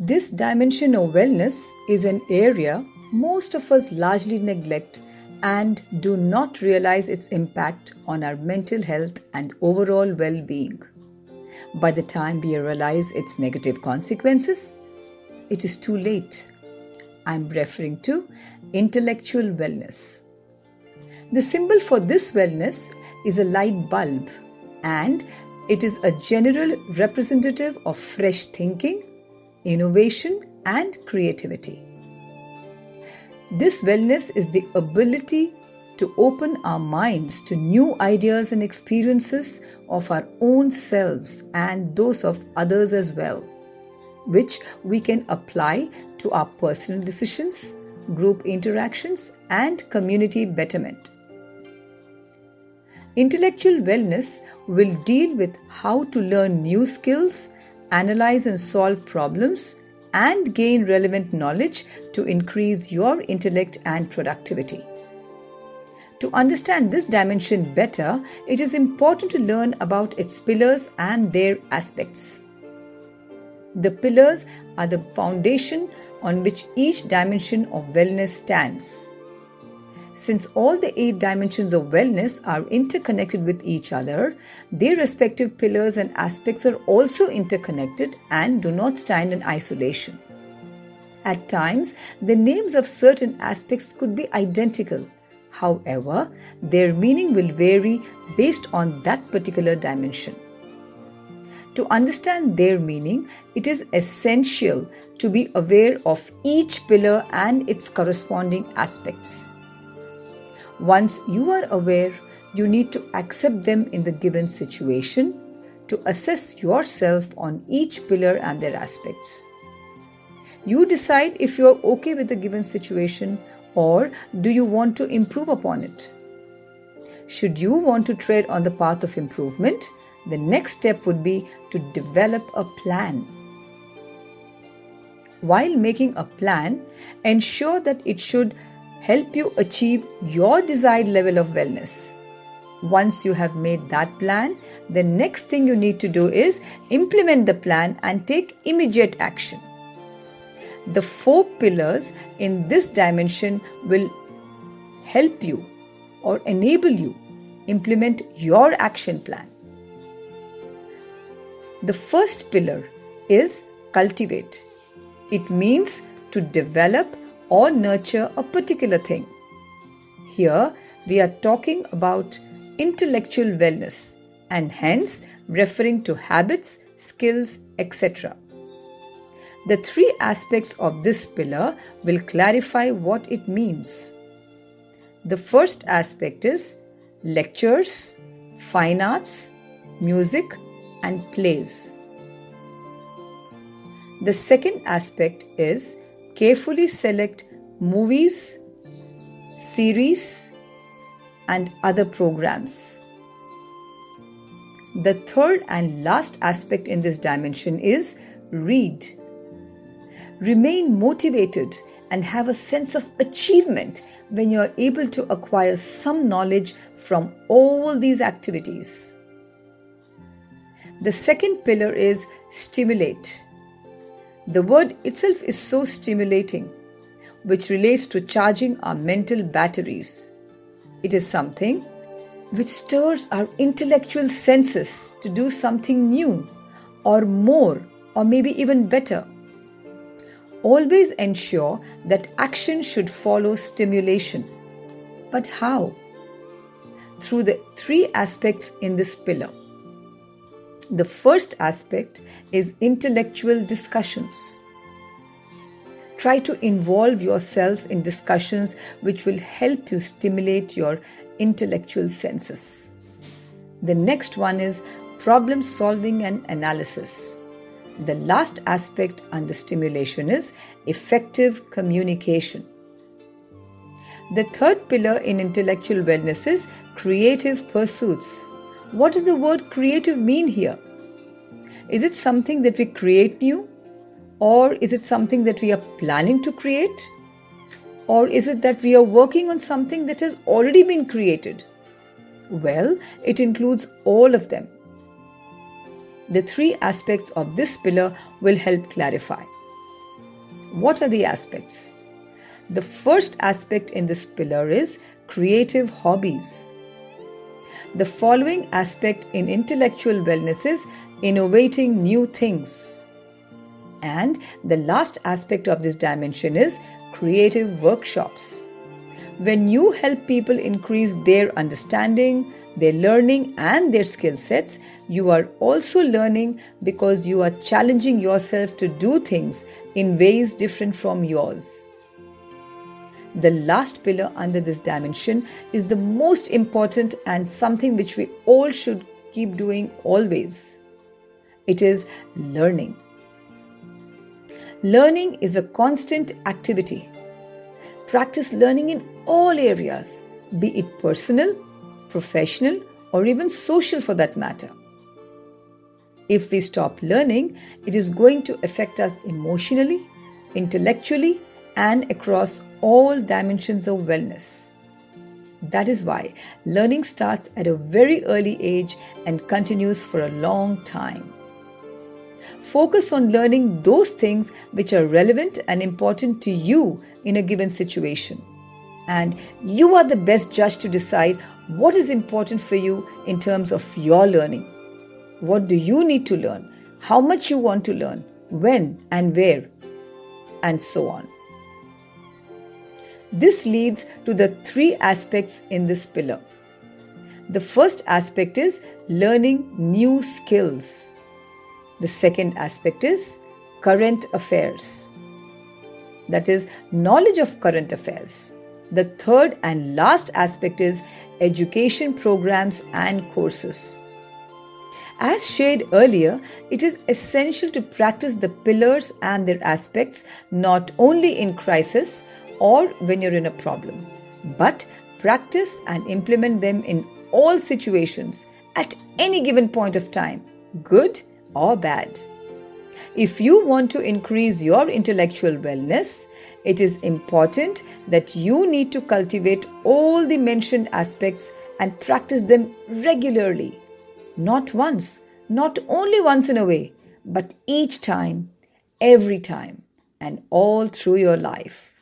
This dimension of wellness is an area most of us largely neglect and do not realize its impact on our mental health and overall well-being. By the time we realize its negative consequences, it is too late. I'm referring to intellectual wellness. The symbol for this wellness is a light bulb, and it is a general representative of fresh thinking, innovation, and creativity. This wellness is the ability to open our minds to new ideas and experiences of our own selves and those of others as well, which we can apply to our personal decisions, group interactions, and community betterment. Intellectual wellness will deal with how to learn new skills, analyze and solve problems, and gain relevant knowledge to increase your intellect and productivity. To understand this dimension better, it is important to learn about its pillars and their aspects. The pillars are the foundation on which each dimension of wellness stands. Since all the 8 dimensions of wellness are interconnected with each other, their respective pillars and aspects are also interconnected and do not stand in isolation. At times, the names of certain aspects could be identical. However, their meaning will vary based on that particular dimension. To understand their meaning, it is essential to be aware of each pillar and its corresponding aspects. Once you are aware, you need to accept them in the given situation to assess yourself on each pillar and their aspects. You decide if you are okay with the given situation or do you want to improve upon it. Should you want to tread on the path of improvement, the next step would be to develop a plan. While making a plan, ensure that it should help you achieve your desired level of wellness. Once you have made that plan, the next thing you need to do is implement the plan and take immediate action. The 4 pillars in this dimension will help you or enable you implement your action plan. The first pillar is cultivate. It means to develop or nurture a particular thing. Here we are talking about intellectual wellness and hence referring to habits, skills, etc. The 3 aspects of this pillar will clarify what it means. The first aspect is lectures, fine arts, music, and plays. The second aspect is carefully select movies, series, and other programs. The third and last aspect in this dimension is read. Remain motivated and have a sense of achievement when you are able to acquire some knowledge from all these activities. The second pillar is stimulate. The word itself is so stimulating, which relates to charging our mental batteries. It is something which stirs our intellectual senses to do something new or more or maybe even better. Always ensure that action should follow stimulation. But how? Through the 3 aspects in this pillar. The first aspect is intellectual discussions. Try to involve yourself in discussions which will help you stimulate your intellectual senses. The next one is problem solving and analysis. The last aspect under stimulation is effective communication. The third pillar in intellectual wellness is creative pursuits. What does the word creative mean here? Is it something that we create new? Or is it something that we are planning to create? Or is it that we are working on something that has already been created? Well, it includes all of them. The 3 aspects of this pillar will help clarify. What are the aspects? The first aspect in this pillar is creative hobbies. The following aspect in intellectual wellness is innovating new things. And the last aspect of this dimension is creative workshops. When you help people increase their understanding, their learning, and their skill sets, you are also learning because you are challenging yourself to do things in ways different from yours. The last pillar under this dimension is the most important and something which we all should keep doing always. It is learning. Learning is a constant activity. Practice learning in all areas, be it personal, professional, or even social for that matter. If we stop learning, it is going to affect us emotionally, intellectually, and across all dimensions of wellness. That is why learning starts at a very early age and continues for a long time. Focus on learning those things which are relevant and important to you in a given situation. And you are the best judge to decide what is important for you in terms of your learning. What do you need to learn? How much you want to learn? When and where? And so on. This leads to the three aspects in this pillar. The first aspect is learning new skills. The second aspect is current affairs. That is, knowledge of current affairs. The third and last aspect is education programs and courses. As shared earlier, it is essential to practice the pillars and their aspects not only in crisis or when you're in a problem, but practice and implement them in all situations at any given point of time, good or bad. If you want to increase your intellectual wellness, it is important that you need to cultivate all the mentioned aspects and practice them regularly. Not once, not only once in a way, but each time, every time, and all through your life.